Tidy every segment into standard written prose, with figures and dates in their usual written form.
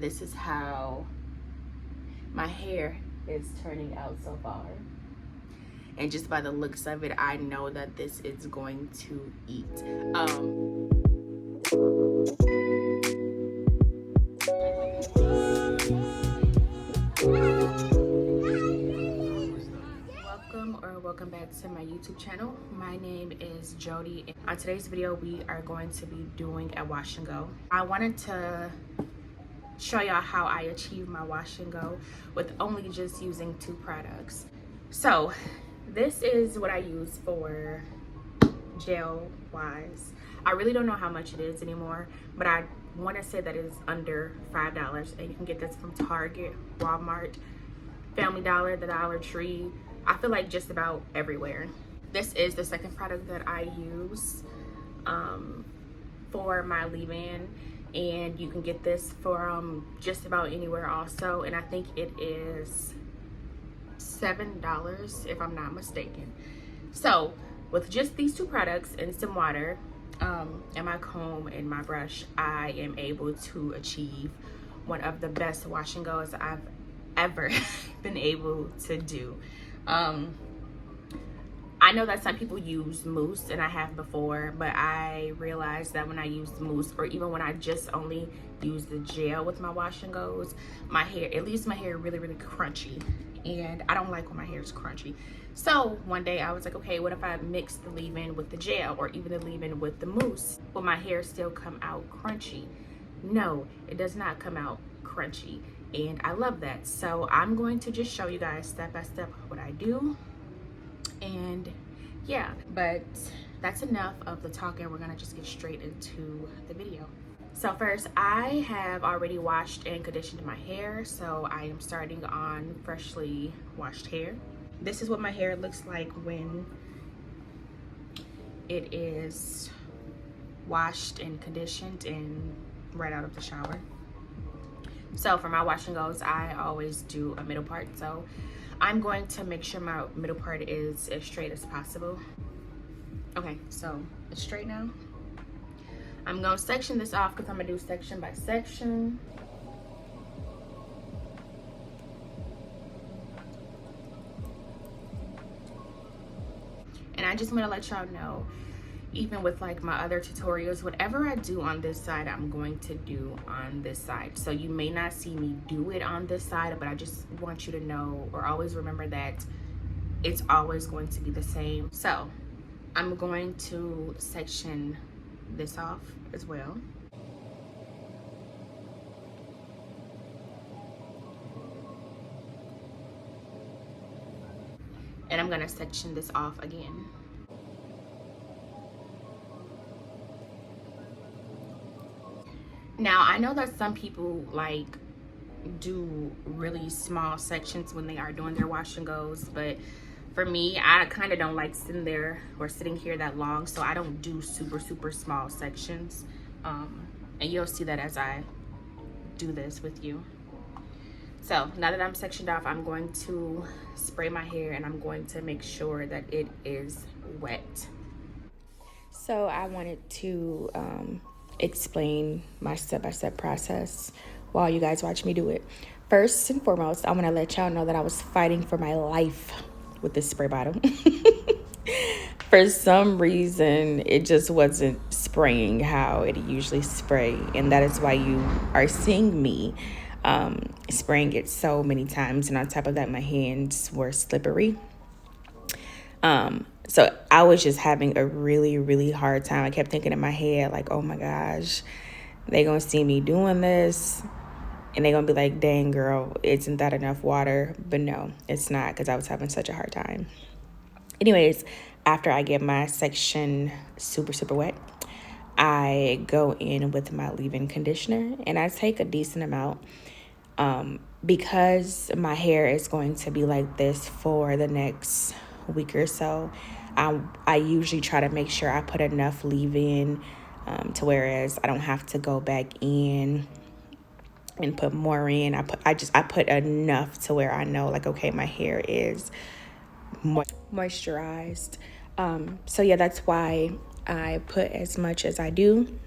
this is how my hair is turning out so far. And just by the looks of it, I know that this is going to eat. Welcome back to my YouTube channel. My name is Jody. On today's video, we are going to be doing a wash and go. I wanted to show y'all how I achieve my wash and go with only just using 2 products. So this is what I use for gel wise. I really don't know how much it is anymore, but I want to say that it is under $5, and you can get this from Target, Walmart, Family Dollar, the Dollar Tree. I feel like just about everywhere. This is the second product that I use for my leave-in, and you can get this from just about anywhere also, and I think it is $7 if I'm not mistaken. So with just these 2 products and some water and my comb and my brush, I am able to achieve one of the best wash and goes I've ever been able to do. I know that some people use mousse, and I have before, but I realized that when I use mousse, or even when I just only use the gel with my wash and goes, my hair, it leaves my hair really crunchy, and I don't like when my hair is crunchy. So one day I was like, okay, what if I mix the leave-in with the gel, or even the leave-in with the mousse? Will my hair still come out crunchy? No, it does not come out crunchy, and I love that. So I'm going to just show you guys step by step what I do, and yeah, but that's enough of the talking. We're gonna just get straight into the video. So first, I have already washed and conditioned my hair, so I am starting on freshly washed hair. This is what my hair looks like when it is washed and conditioned and right out of the shower. So for my wash and goes, I always do a middle part. So I'm going to make sure my middle part is as straight as possible. Okay, so it's straight now. I'm gonna section this off because I'm gonna do section by section. And I just wanna let y'all know, even with like my other tutorials, whatever I do on this side, I'm going to do on this side. So you may not see me do it on this side, but I just want you to know, or always remember, that it's always going to be the same. So I'm going to section this off as well. And I'm gonna section this off again. Now, I know that some people like do really small sections when they are doing their wash and goes, but for me, I kind of don't like sitting there or sitting here that long, so I don't do super small sections. And you'll see that as I do this with you. So now that I'm sectioned off, I'm going to spray my hair, and I'm going to make sure that it is wet. So I wanted to explain my step-by-step process while you guys watch me do it. First and foremost, I want to let y'all know that I was fighting for my life with this spray bottle. For some reason, it just wasn't spraying how it usually spray, and that is why you are seeing me spraying it so many times, and on top of that, my hands were slippery. So I was just having a really hard time. I kept thinking in my head, like, oh my gosh, they gonna see me doing this, and they gonna be like, dang girl, isn't that enough water? But no, it's not, because I was having such a hard time. Anyways, after I get my section super wet, I go in with my leave-in conditioner, and I take a decent amount because my hair is going to be like this for the next week or so. I usually try to make sure I put enough leave-in to whereas I don't have to go back in and put more in. I put enough to where I know, like, okay, my hair is moisturized. So yeah, that's why I put as much as I do.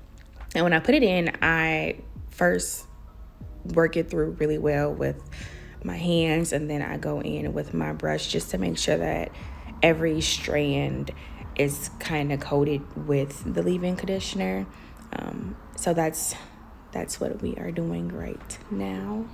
And when I put it in, I first work it through really well with my hands, and then I go in with my brush just to make sure that every strand is kind of coated with the leave-in conditioner. So that's what we are doing right now.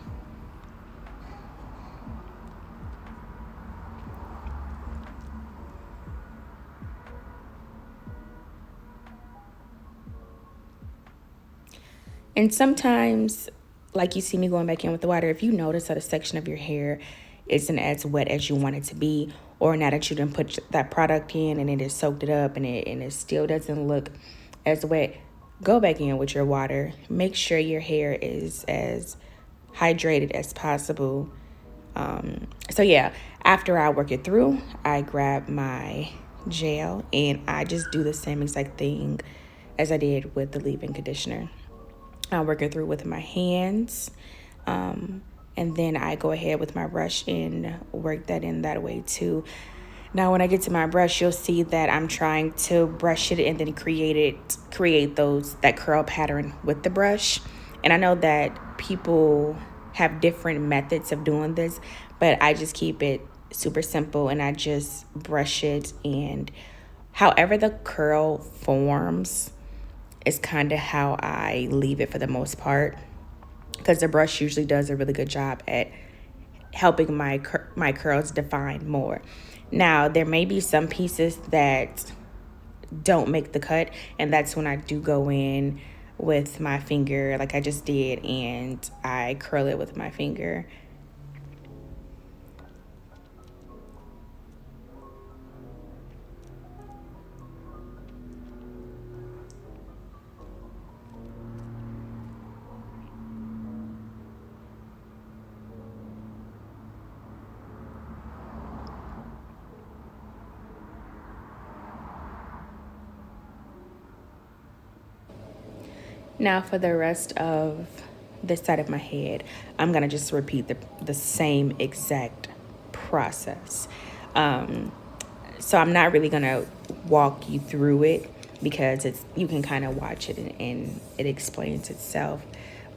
And sometimes, like you see me going back in with the water, if you notice that a section of your hair isn't as wet as you want it to be, or now that you didn't put that product in and it has soaked it up and it still doesn't look as wet, go back in with your water. Make sure your hair is as hydrated as possible. So yeah, after I work it through, I grab my gel and I just do the same exact thing as I did with the leave-in conditioner. I work it through with my hands, and then I go ahead with my brush and work that in that way too. Now when I get to my brush, you'll see that I'm trying to brush it and then create that curl pattern with the brush. And I know that people have different methods of doing this, but I just keep it super simple and I just brush it, and however the curl forms is kind of how I leave it for the most part, because the brush usually does a really good job at helping my curls define more. Now, there may be some pieces that don't make the cut, and that's when I do go in with my finger like I just did, and I curl it with my finger. Now for the rest of this side of my head, I'm going to just repeat the same exact process. So I'm not really going to walk you through it because you can kind of watch it and it explains itself.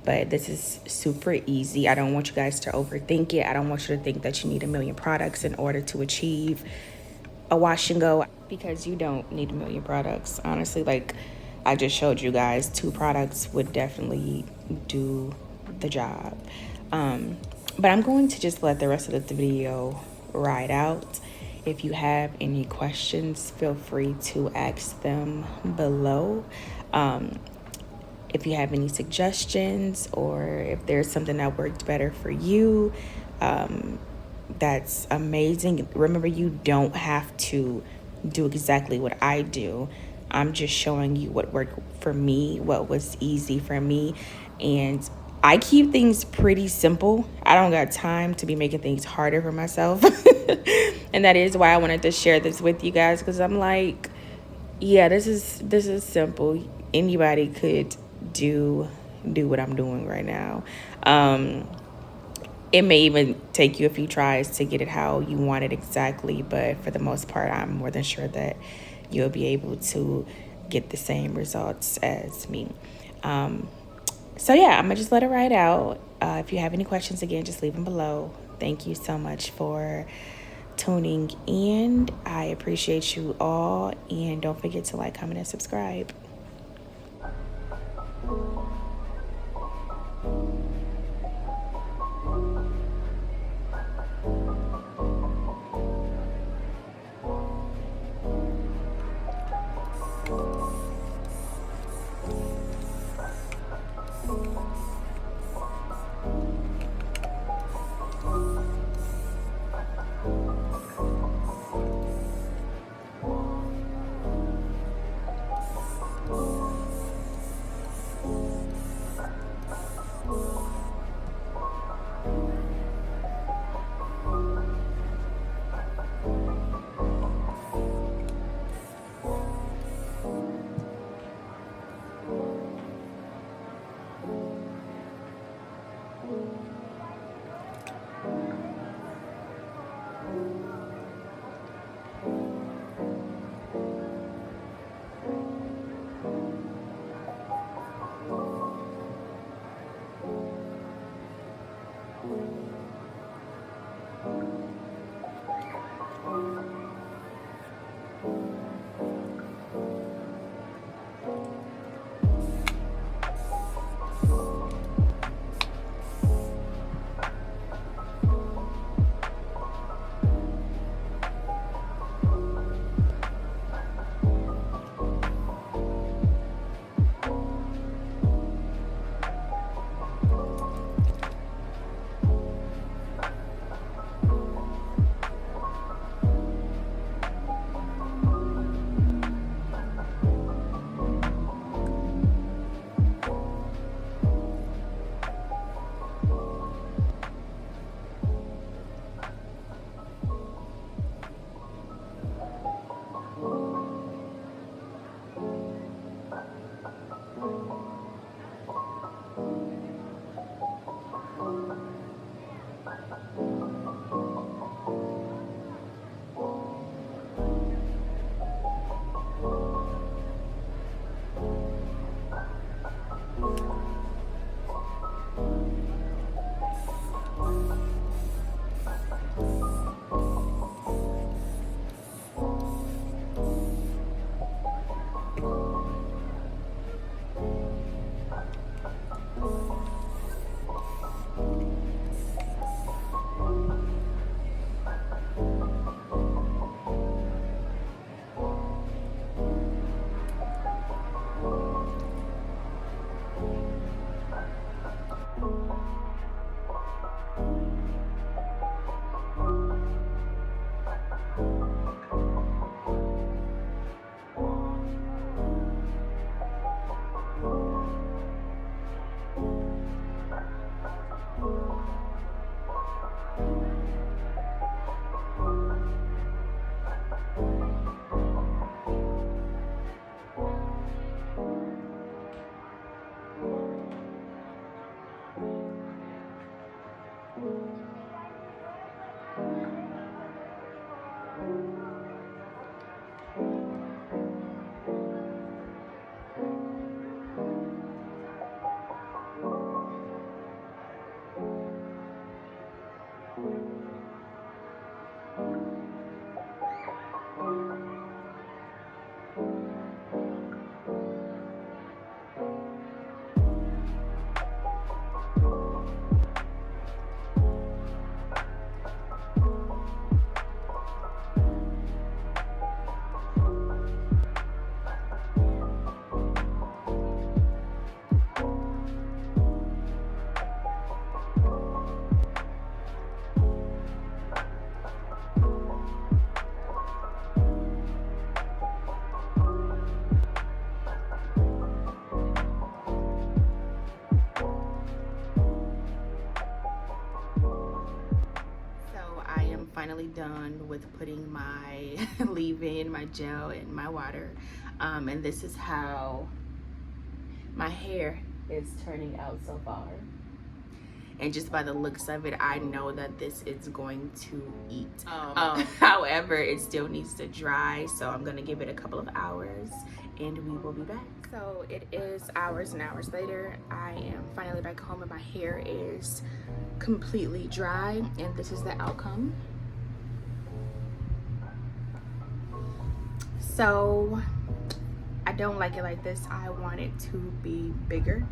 But this is super easy. I don't want you guys to overthink it. I don't want you to think that you need a million products in order to achieve a wash and go, because you don't need a million products. Honestly, like I just showed you guys, 2 products would definitely do the job. But I'm going to just let the rest of the video ride out. If you have any questions, feel free to ask them below. If you have any suggestions or if there's something that worked better for you, that's amazing. Remember, you don't have to do exactly what I do. I'm just showing you what worked for me, what was easy for me. And I keep things pretty simple. I don't got time to be making things harder for myself. And that is why I wanted to share this with you guys, because I'm like, yeah, this is simple. Anybody could do what I'm doing right now. It may even take you a few tries to get it how you want it exactly, but for the most part, I'm more than sure that you'll be able to get the same results as me. So yeah, I'm gonna just let it ride out. If you have any questions, again, just leave them below. Thank you so much for tuning in. I appreciate you all, and don't forget to like, comment, and subscribe. Finally done with putting my leave-in, my gel, and my water, and this is how my hair is turning out so far. And just by the looks of it, I know that this is going to eat. However, it still needs to dry, so I'm gonna give it a couple of hours and we will be back. So it is hours and hours later. I am finally back home and my hair is completely dry, and this is the outcome. So I don't like it like this. I want it to be bigger.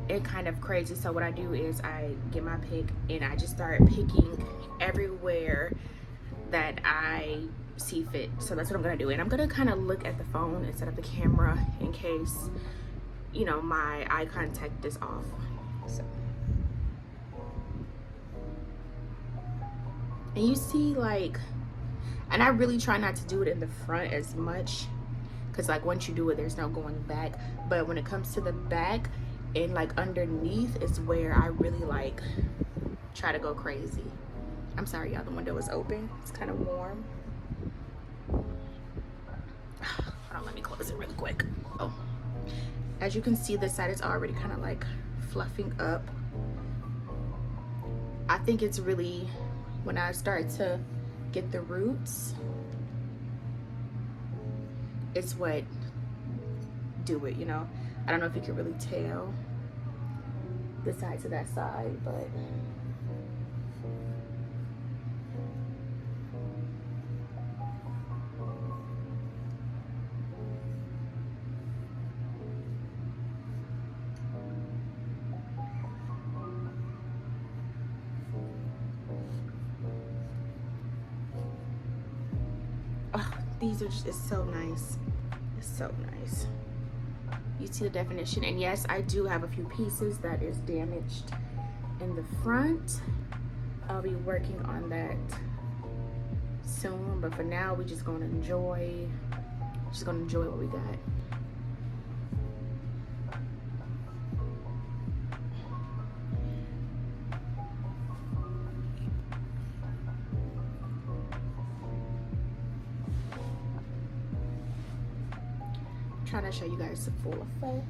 It kind of crazy. So what I do is I get my pick and I just start picking everywhere that I see fit. So that's what I'm gonna do. And I'm gonna kind of look at the phone instead of the camera in case, you know, my eye contact is off. So. And you see, like, and I really try not to do it in the front as much, because like once you do it, there's no going back. But when it comes to the back and like underneath is where I really like try to go crazy. I'm sorry, y'all, the window is open. It's kind of warm. Hold on, let me close it really quick. Oh, as you can see, this side is already kind of like fluffing up. I think it's really when I start to get the roots, it's what do it, you know. I don't know if you can really tell, this side to that side, but oh, these are just, it's so nice. It's so nice. You see the definition, and yes, I do have a few pieces that is damaged in the front. I'll be working on that soon, but for now we're just gonna enjoy what we got. Trying to show you guys the full effect.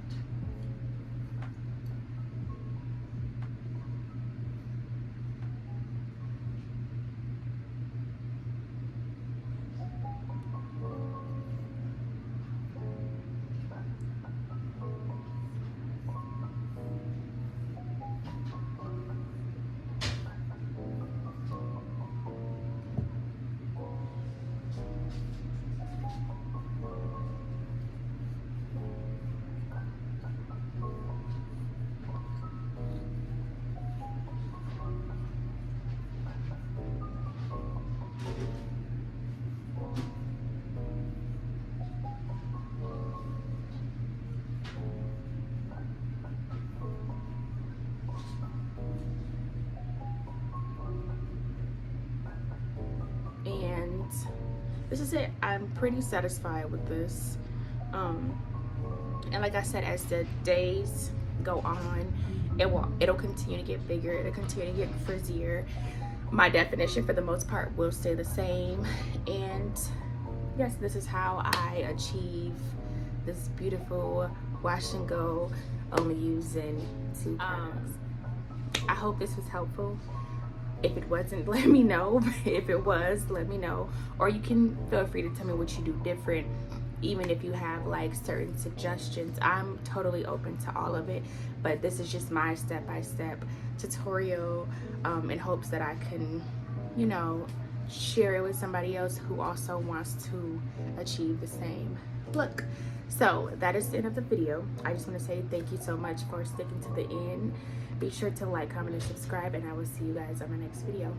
And this is it. I'm pretty satisfied with this. And like I said, as the days go on, it'll continue to get bigger, it'll continue to get frizzier. My definition for the most part will stay the same. And yes, this is how I achieve this beautiful wash and go, only using 2 products. I hope this was helpful. If it wasn't, let me know. If it was, let me know. Or you can feel free to tell me what you do different. Even if you have like certain suggestions, I'm totally open to all of it. But this is just my step-by-step tutorial in hopes that I can, you know, share it with somebody else who also wants to achieve the same look. So that is the end of the video. I just want to say thank you so much for sticking to the end. Be sure to like, comment, and subscribe, and I will see you guys on my next video.